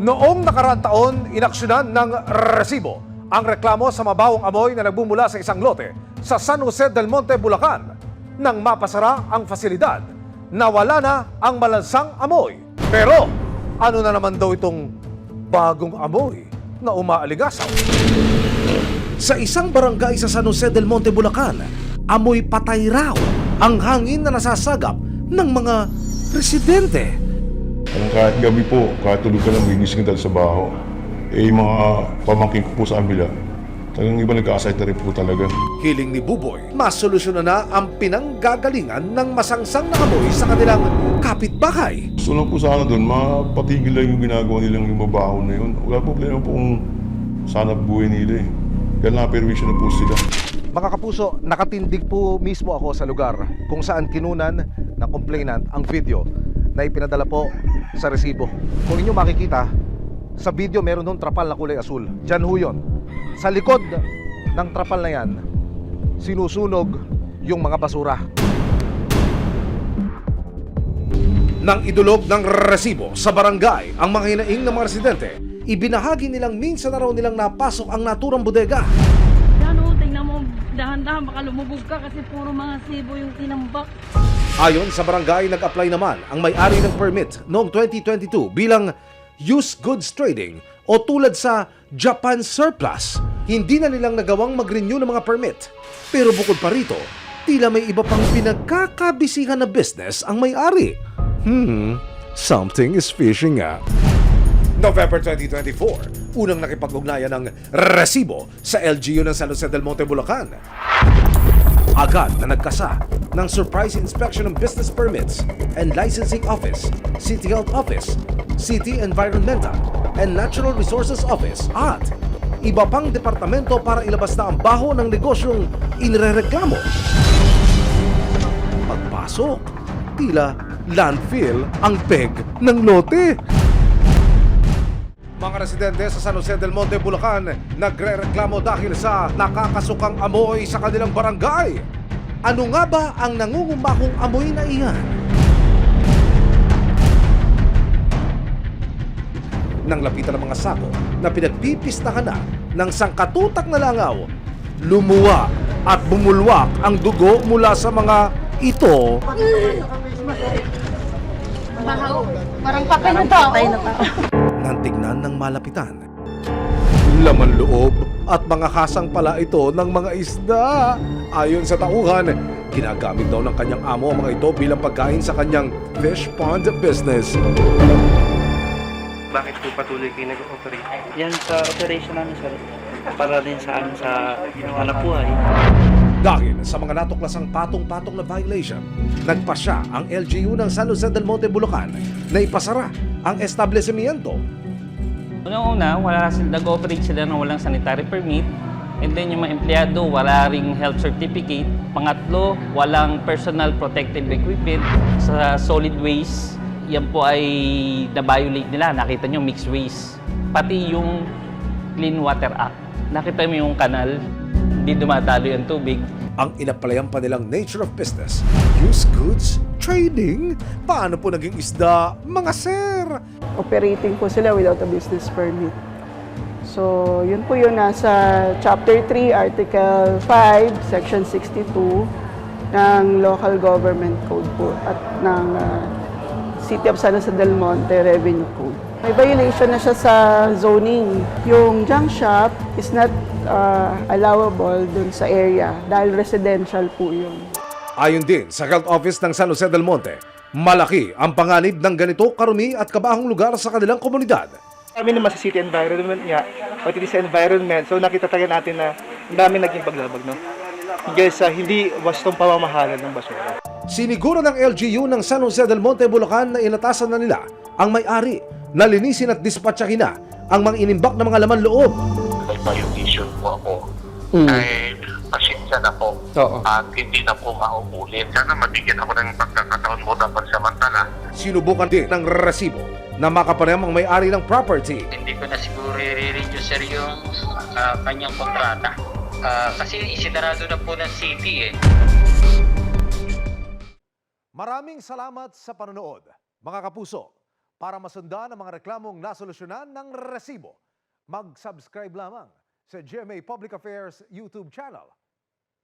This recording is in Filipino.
Noong nakaraang taon, inaksyonan ng resibo ang reklamo sa mabawang amoy na nagbumula sa isang lote sa San Jose del Monte, Bulacan. Nang mapasara ang fasilidad, nawala na ang malansang amoy. Pero ano na naman daw itong bagong amoy na umaalingasaw? Sa isang barangay sa San Jose del Monte, Bulacan, amoy patay raw ang hangin na nasasagap ng mga residente. Kahit gabi po, kahit tulog ka lang, gigising ka sa baho. Yung mga pamangkin ko po sa kabila, talagang iba nagka-aside na rin po talaga. Hiling ni Buboy, masolusyonan na ang pinanggagalingan ng masangsang na amoy sa kanilang kapitbahay. Gusto lang po sana doon, mapatigil lang yung ginagawa nilang yung mabaho na yun. Wala problema po kung sana buhay nila eh. Kaya na-permission na po sila. Mga kapuso, nakatindig po mismo ako sa lugar kung saan kinunan ng complainant ang video na ipinadala po sa resibo. Kung inyo makikita, sa video meron doon trapal na kulay asul. Diyan ho yun. Sa likod ng trapal na yan, sinusunog yung mga basura. Nang idulog ng resibo sa barangay ang mga hinaing ng mga residente, ibinahagi nilang minsan na raw nilang napasok ang naturang bodega. Yan o, tingnan mo, dahan-dahan baka lumubog ka kasi puro mga sibo yung tinambak. Ayon sa barangay, nag-apply naman ang may-ari ng permit noong 2022 bilang used goods trading o tulad sa Japan surplus. Hindi na nilang nagawang mag-renew ng mga permit. Pero bukod pa rito, tila may iba pang pinagkakabisihan na business ang may-ari. Something is fishy nga. November 2024, unang nakipag-ugnayan ng resibo sa LGU ng San Jose del Monte, Bulacan. Agad na nagkasa ng surprise inspection ng Business Permits and Licensing Office, City Health Office, City Environmental and Natural Resources Office at iba pang departamento para ilabas na ang baho ng negosyong inirereklamo. Pagpasok, tila landfill ang peg ng lote. Mga residente sa San Jose del Monte, Bulacan, nagrereklamo dahil sa nakakasukang amoy sa kanilang barangay. Ano nga ba ang nangungumbakong amoy na iyan? Nang lapitan ng mga sako na pinagpipistahan na ng sangkatutak na langaw, lumuwa at bumulwak ang dugo mula sa mga ito. Bahaw, parang patay na tao. Nang tignan ng malapitan, laman loob at mga hasang pala ito ng mga isda. Ayon sa tauhan, ginagamit daw ng kanyang amo ang mga ito bilang pagkain sa kanyang fish pond business. Bakit po patuloy kayo nag-operate? Yan sa operation namin sir, para din sa amin sa hanap buhay. Dahil sa mga natuklasang patong-patong na violation, nagpasya ang LGU ng San Jose del Monte, Bulacan na ipasara ang establishmento. Unang-una, nag-operate sila ng walang sanitary permit. And then yung mga empleyado, wala ring health certificate. Pangatlo, walang personal protective equipment. Sa solid waste, yan po ay na-violate nila. Nakita nyo, mixed waste. Pati yung Clean Water Act. Nakita mo yung kanal, hindi dumadalo yung tubig. Ang inaplayan pa nilang nature of business, used goods trading. Paano po naging isda, mga sir? Operating po sila without a business permit. So, yun po yun nasa Chapter 3, Article 5, Section 62 ng Local Government Code po at ng City of San Jose del Monte Revenue Code. May violation na siya sa zoning. Yung junk shop is not allowable dun sa area dahil residential po yun. Ayon din sa Health Office ng San Jose del Monte, malaki ang panganib ng ganito karumi at kabahong lugar sa kanilang komunidad. Kami naman sa city environment nga, pati sa environment, so nakita tayo natin na dami naging paglabag, no? Hinggang sa hindi wastong pamamahalan ng basura. Siniguro ng LGU ng San Jose del Monte, Bulacan na inatasan na nila ang may-ari na linisin at dispatchahin na ang mga inimbak na mga laman loob. May violation po ako. Ay, pasensya na po. At hindi na po mauulit. Sana mabigyan ako ng pagkakataon mo dapat samantala. Sinubukan din ng resibo na makapanayam ang may-ari ng property. Hindi ko na siguro i-reduce sir yung kanyang kontrata. Kasi isinarado na po ng city eh. Maraming salamat sa panonood, mga kapuso. Para masundan ang mga reklamong nasolusyonan ng resibo, mag-subscribe lamang sa GMA Public Affairs YouTube channel.